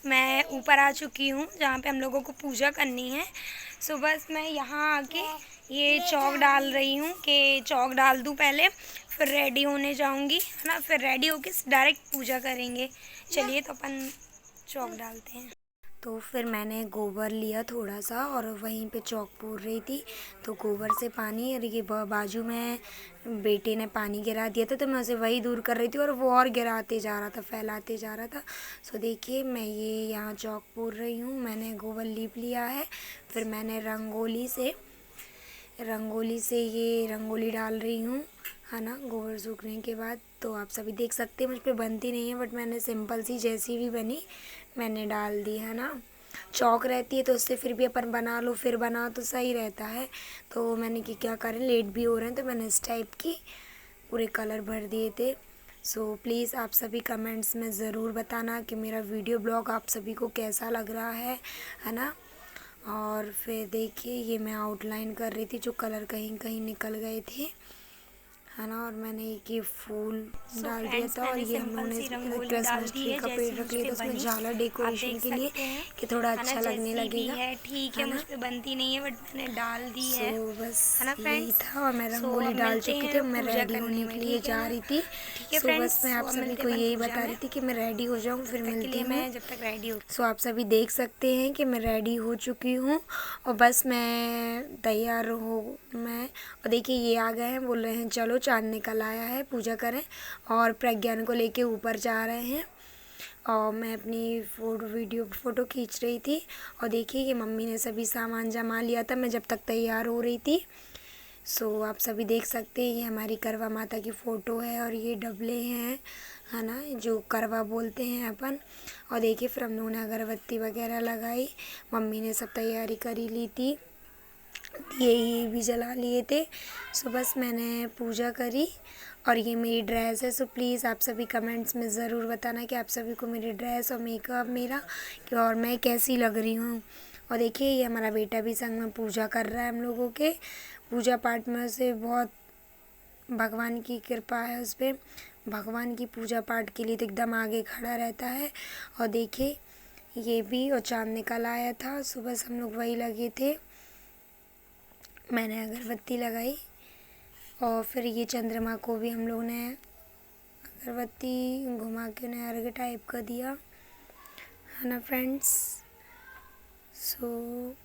मैं ऊपर आ चुकी हूँ जहाँ पे हम लोगों को पूजा करनी है। सो बस मैं यहाँ आके ये चौक डाल रही हूँ कि चौक डाल दूँ पहले, फिर रेडी होने जाऊँगी, है ना। फिर रेडी होके डायरेक्ट पूजा करेंगे। चलिए तो अपन चौक डालते हैं। तो फिर मैंने गोबर लिया थोड़ा सा और वहीं पे चौक पूर रही थी, तो गोबर से पानी, और ये बाजू में बेटे ने पानी गिरा दिया था तो मैं उसे वही दूर कर रही थी और वो और गिराते जा रहा था, फैलाते जा रहा था। सो देखिए मैं ये यहाँ चौक पूर रही हूँ, मैंने गोबर लीप लिया है। फिर मैंने रंगोली से ये रंगोली डाल रही हूँ, है ना, गोबर सूखने के बाद। तो आप सभी देख सकते हैं मुझ पे बनती नहीं है, बट मैंने सिंपल सी जैसी भी बनी मैंने डाल दी, है ना। चौक रहती है तो उससे फिर भी अपन बना लो फिर बनाओ तो सही रहता है। तो मैंने कि क्या करें, लेट भी हो रहे हैं तो मैंने इस टाइप की पूरे कलर भर दिए थे। सो प्लीज़ आप सभी कमेंट्स में ज़रूर बताना कि मेरा वीडियो ब्लॉग आप सभी को कैसा लग रहा है ना। और फिर देखिए ये मैं आउटलाइन कर रही थी, जो कलर कहीं कहीं निकल गए थे, है ना। और मैंने एक ये फूल डाल दिया था और ये हम लोगों ने क्रिसमस ट्री का पेड़ रख लिया था उसमें झालर डेकोरेशन के लिए कि थोड़ा अच्छा लगने लगेगा, ठीक है, है मुझ ना। पे बनती नहीं है बट मैंने डाल दी सो है बस ना यही फ्रेंड्स। था और मैं सो रंगोली अब डाल मिलते चुकी थी, हैं मैं पूजा रेडी करने होने में, के लिए ठीक है जा ना। रही थी। ठीक है सो बस फ्रेंड्स, मैं सो आप अब सभी मिलते को हैं अपन यही पूजा बता में। रही थी कि मैं रेडी हो जाऊँ फिर तब तक के मिलती लिए हूँ। मैं जब तक रेडी हो। सो आप सभी देख सकते हैं कि मैं रेडी हो चुकी हूँ और बस मैं तैयार हो मैं और देखिए ये आ गए हैं, बोल रहे हैं चलो चाँद निकल आया है पूजा करें, और प्रज्ञान को लेके ऊपर जा रहे हैं। और मैं अपनी फ़ोटो खींच रही थी और देखिए कि मम्मी ने सभी सामान जमा लिया था मैं जब तक तैयार हो रही थी। सो आप सभी देख सकते हैं ये हमारी करवा माता की फ़ोटो है और ये डबले हैं, है ना, जो करवा बोलते हैं अपन। और देखिए फिर हम लोगों ने अगरबत्ती वगैरह लगाई, मम्मी ने सब तैयारी करी ली थी, ये भी जला लिए थे। सो बस मैंने पूजा करी और ये मेरी ड्रेस है। सो प्लीज़ आप सभी कमेंट्स में ज़रूर बताना कि आप सभी को मेरी ड्रेस और मेकअप मेरा कि और मैं कैसी लग रही हूँ। और देखिए ये हमारा बेटा भी संग में पूजा कर रहा है हम लोगों के पूजा पाठ में, उसे बहुत भगवान की कृपा है उस पर, भगवान की पूजा पाठ के लिए तो एकदम आगे खड़ा रहता है। और देखिए ये भी, और चाँद निकल आया था, सुबह से हम लोग वही लगे थे, मैंने अगरबत्ती लगाई और फिर ये चंद्रमा को भी हम लोगों ने अगरबत्ती घुमा के उन्हें अर्घ टाइप का दिया, है ना फ्रेंड्स। सो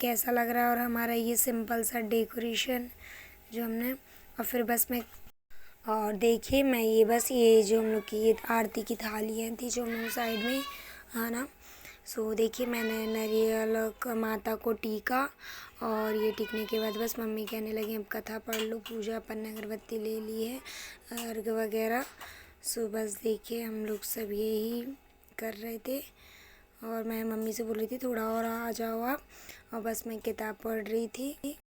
कैसा लग रहा है और हमारा ये सिंपल सा डेकोरेशन जो हमने, और फिर बस मैं, और देखिए मैं ये बस ये जो हम लोग की ये आरती की थालियाँ थी जो हम लोग साइड में, है ना। सो देखिए मैंने नारियल का माता को टीका और ये टीकने के बाद बस मम्मी कहने लगी अब कथा पढ़ लो, पूजा अपन ने अगरबत्ती ले ली है, अर्घ वगैरह। सो बस देखिए हम लोग सब यही कर रहे थे और मैं मम्मी से बोल रही थी थोड़ा और आ जाओ आप, और बस मैं किताब पढ़ रही थी।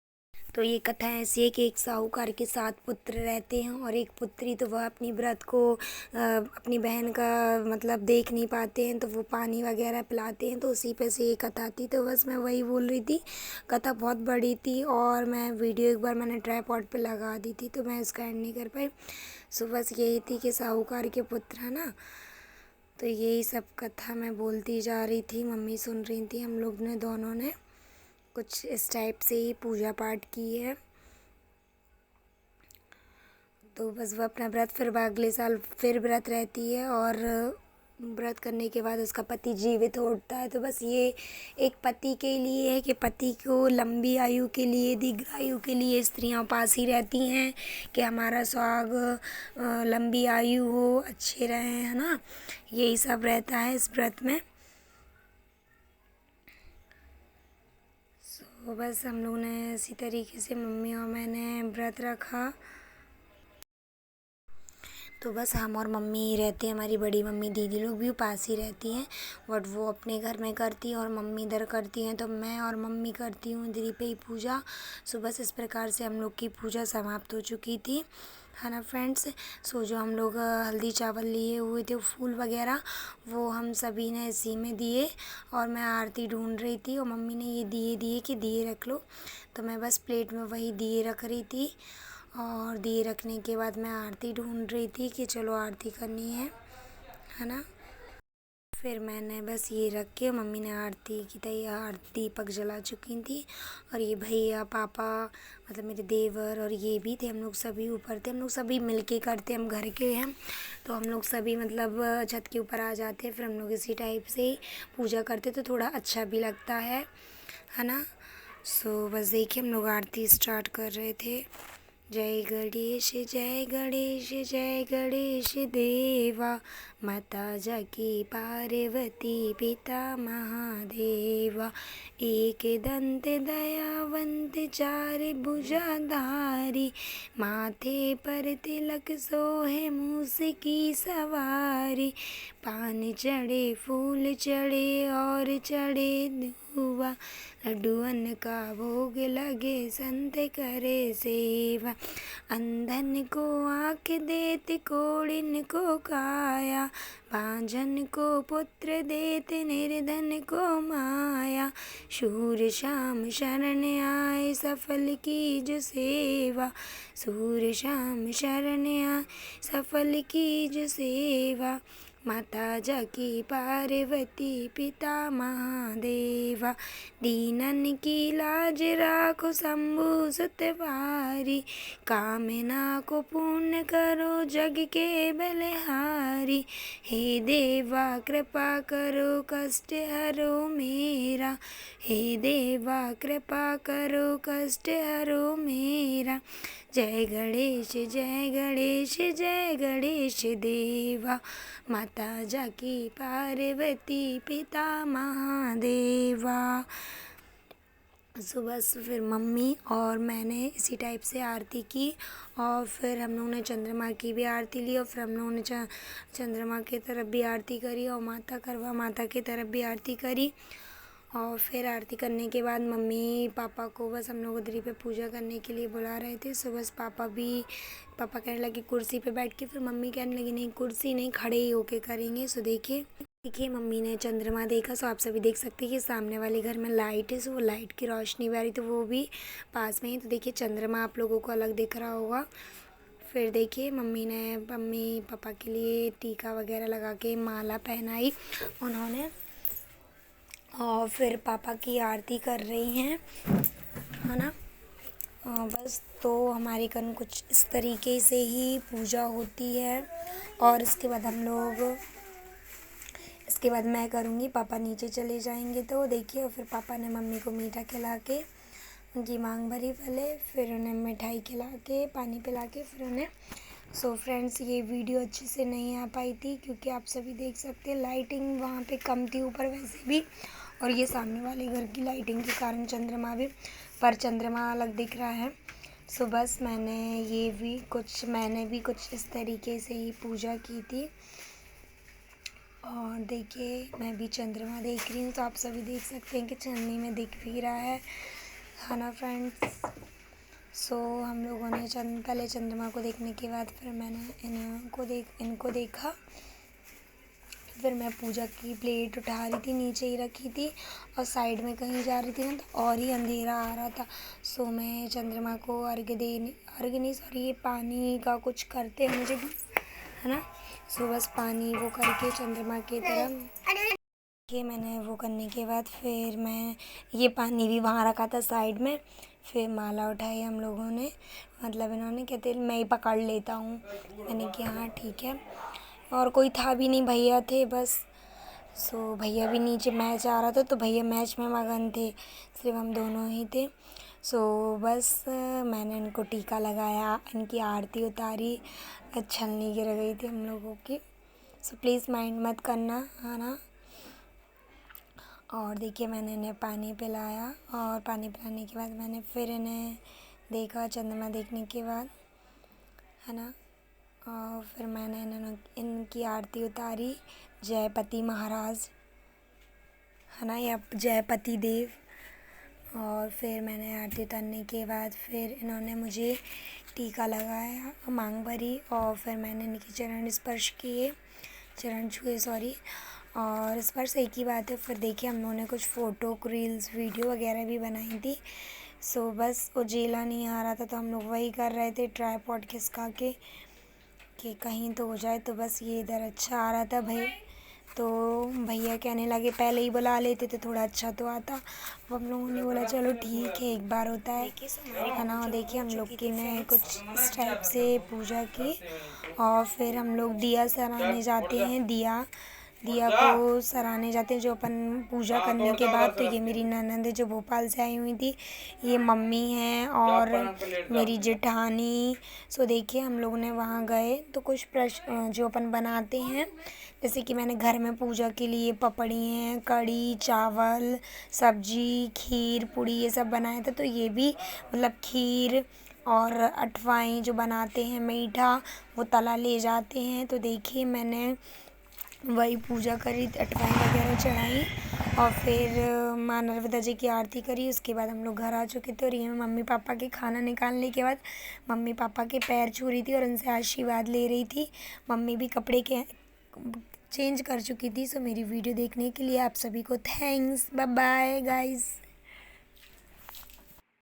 तो ये कथा ऐसी है कि एक साहूकार के 7 पुत्र रहते हैं और एक पुत्री, तो वह अपनी व्रत को अपनी बहन का मतलब देख नहीं पाते हैं तो वो पानी वगैरह पिलाते हैं, तो उसी पे से ये कथा थी। तो बस मैं वही बोल रही थी, कथा बहुत बड़ी थी और मैं वीडियो एक बार मैंने ट्राइपॉड पे लगा दी थी तो मैं उसका एंड नहीं कर पाई। सो बस यही थी कि साहूकार के पुत्र, है ना। तो यही सब कथा मैं बोलती जा रही थी, मम्मी सुन रही थी, हम लोग ने दोनों ने कुछ इस टाइप से ही पूजा पाठ की है। तो बस वह अपना व्रत फिर अगले साल फिर व्रत रहती है और व्रत करने के बाद उसका पति जीवित होता है। तो बस ये एक पति के लिए है कि पति को लंबी आयु के लिए, दीर्घायु के लिए स्त्रियां उपास ही रहती हैं कि हमारा सुहाग लंबी आयु हो, अच्छे रहें, है ना। यही सब रहता है इस व्रत में। तो बस हम लोग ने इसी तरीके से मम्मी और मैंने व्रत रखा। तो बस हम और मम्मी रहते हैं, हमारी बड़ी मम्मी दीदी लोग भी उपास ही रहती हैं, बट वो अपने घर में करती हैं और मम्मी इधर करती हैं, तो मैं और मम्मी करती हूँ इधर पे ही पूजा। सो बस इस प्रकार से हम लोग की पूजा समाप्त हो चुकी थी, है ना फ्रेंड्स। सो जो हम लोग हल्दी चावल लिए हुए थे फूल वगैरह वो हम सभी ने इसी में दिए और मैं आरती ढूंढ रही थी और मम्मी ने ये दिए दिए कि दिए रख लो, तो मैं बस प्लेट में वही दिए रख रही थी और दिए रखने के बाद मैं आरती ढूंढ रही थी कि चलो आरती करनी है ना। फिर मैंने बस ये रख के मम्मी ने आरती की तैयार दीपक जला चुकी थी। और ये भैया पापा मतलब मेरे देवर और ये भी थे, हम लोग सभी ऊपर थे। हम लोग सभी मिलके करते, हम घर के हैं तो हम लोग सभी मतलब छत के ऊपर आ जाते हैं। फिर हम लोग इसी टाइप से ही पूजा करते तो थोड़ा अच्छा भी लगता है ना। सो बस देखिए हम लोग आरती स्टार्ट कर रहे थे। जय गणेश जय गणेश जय गणेश देवा, माता जाकी पार्वती पिता महादेवा, एक दंत दयावंत चार भुजाधारी, माथे पर तिलक सोहे मूस की सवारी, पान चढ़े फूल चढ़े और चढ़े धुआ, लड्डूअन का भोग लगे संत करे सेवा, अंधन को आँख देते कोढ़िन को काया, बांझन को पुत्र देते निर्धन को माया, शूर श्याम शरण आए सफल की जो सेवा, शूर श्याम शरण आए सफल की जो सेवा, माता जाकी पार्वती पिता महादेवा, दीनन की लाज राखो शंभु सुतवारी, कामना को पूर्ण करो जग के बलहारी, हे देवा कृपा करो कष्ट हरो मेरा, हे देवा कृपा करो कष्ट हरो मेरा, जय गणेश जय गणेश जय गणेश देवा, माता जाकी पार्वती पिता महादेवा। सुबह से फिर मम्मी और मैंने इसी टाइप से आरती की और फिर हम लोगों ने चंद्रमा की भी आरती ली और फिर हम लोगों ने चंद्रमा की तरफ भी आरती करी और माता करवा माता की तरफ भी आरती करी। और फिर आरती करने के बाद मम्मी पापा को बस हम लोग उधरी पे पूजा करने के लिए बुला रहे थे। सो बस पापा कहने लगे कुर्सी पे बैठ के, फिर मम्मी कहने लगी नहीं कुर्सी नहीं खड़े ही होके करेंगे। सो देखिए मम्मी ने चंद्रमा देखा। सो आप सभी देख सकते हैं कि सामने वाले घर में लाइट है, सो वो लाइट की रोशनी भी आ रही तो वो भी पास में ही। तो देखिए चंद्रमा आप लोगों को अलग दिख रहा होगा। फिर देखिए मम्मी पापा के लिए टीका वगैरह लगा के माला पहनाई उन्होंने और फिर पापा की आरती कर रही हैं, है ना। बस तो हमारे घर कुछ इस तरीके से ही पूजा होती है। और इसके बाद मैं करूँगी, पापा नीचे चले जाएंगे तो देखिए। और फिर पापा ने मम्मी को मीठा खिला के उनकी मांग भरी पहले, फिर उन्हें मिठाई खिला के पानी पिला के फिर उन्हें। सो फ्रेंड्स ये वीडियो अच्छे से नहीं आ पाई थी क्योंकि आप सभी देख सकते हैं लाइटिंग वहाँ पे कम थी ऊपर वैसे भी, और ये सामने वाले घर की लाइटिंग के कारण चंद्रमा अलग दिख रहा है। सो बस मैंने भी कुछ इस तरीके से ही पूजा की थी। और देखिए मैं भी चंद्रमा देख रही हूँ तो आप सभी देख सकते हैं कि चंद्रमा में दिख भी रहा है ना फ्रेंड्स। सो हम लोगों ने पहले चंद्रमा को देखने के बाद फिर मैंने इनको देखा। फिर मैं पूजा की प्लेट उठा रही थी, नीचे ही रखी थी और साइड में कहीं जा रही थी ना तो और ही अंधेरा आ रहा था। सो मैं चंद्रमा को ये पानी का कुछ करते हैं मुझे, है ना। सो बस पानी वो करके चंद्रमा की तरफ ये मैंने वो करने के बाद फिर मैं ये पानी भी वहाँ रखा था साइड में। फिर माला उठाई हम लोगों ने, मतलब इन्होंने कहते मैं ही पकड़ लेता हूँ, मैंने कहा हाँ ठीक है। और कोई था भी नहीं, भैया थे बस। सो भैया भी नीचे मैच आ रहा था तो भैया मैच में मगन थे, सिर्फ हम दोनों ही थे। सो बस मैंने इनको टीका लगाया, इनकी आरती उतारी, छलनी गिर गई थी हम लोगों की। सो प्लीज़ माइंड मत करना, है ना। और देखिए मैंने इन्हें पानी पिलाया और पानी पिलाने के बाद मैंने फिर इन्हें देखा चंद्रमा देखने के बाद, है ना। और फिर मैंने इनकी आरती उतारी, जयपति महाराज, है ना, या जयपति देव। और फिर मैंने आरती उतारने के बाद फिर इन्होंने मुझे टीका लगाया, मांग भरी और फिर मैंने इनके चरण छुए और स्पर्श एक ही बात है। फिर देखिए हम लोगों ने कुछ फ़ोटो रील्स वीडियो वगैरह भी बनाई थी। सो बस उजेला नहीं आ रहा था तो हम लोग वही कर रहे थे, ट्राईपॉड खिसका के कि कहीं तो हो जाए। तो बस ये इधर अच्छा आ रहा था भाई, तो भैया कहने लगे पहले ही बुला लेते तो थोड़ा अच्छा तो आता। अब हम लोगों ने बोला चलो ठीक है, एक बार होता है ना। देखिए हम लोग की ने कुछ इस टाइप से पूजा की और फिर हम लोग दिया सराने जाते हैं। दिया को सराने जाते हैं जो अपन पूजा करने के बाद। तो ये मेरी ननद है जो भोपाल से आई हुई थी, ये मम्मी हैं और मेरी जेठानी। सो देखिए हम लोग ने वहाँ गए तो कुछ जो अपन बनाते हैं, जैसे कि मैंने घर में पूजा के लिए पपड़ी हैं, कढ़ी, चावल, सब्जी, खीर, पूड़ी ये सब बनाया था। तो ये भी मतलब खीर और अठवाई जो बनाते हैं मीठा, वो तला ले जाते हैं। तो देखिए मैंने वही पूजा करी, अठवाई वगैरह चढ़ाई और फिर माँ नर्मदा जी की आरती करी। उसके बाद हम लोग घर आ चुके थे और ये मम्मी पापा के खाना निकालने के बाद मम्मी पापा के पैर छू रही थी और उनसे आशीर्वाद ले रही थी। मम्मी भी कपड़े के चेंज कर चुकी थी। सो मेरी वीडियो देखने के लिए आप सभी को थैंक्स। Bye bye guys.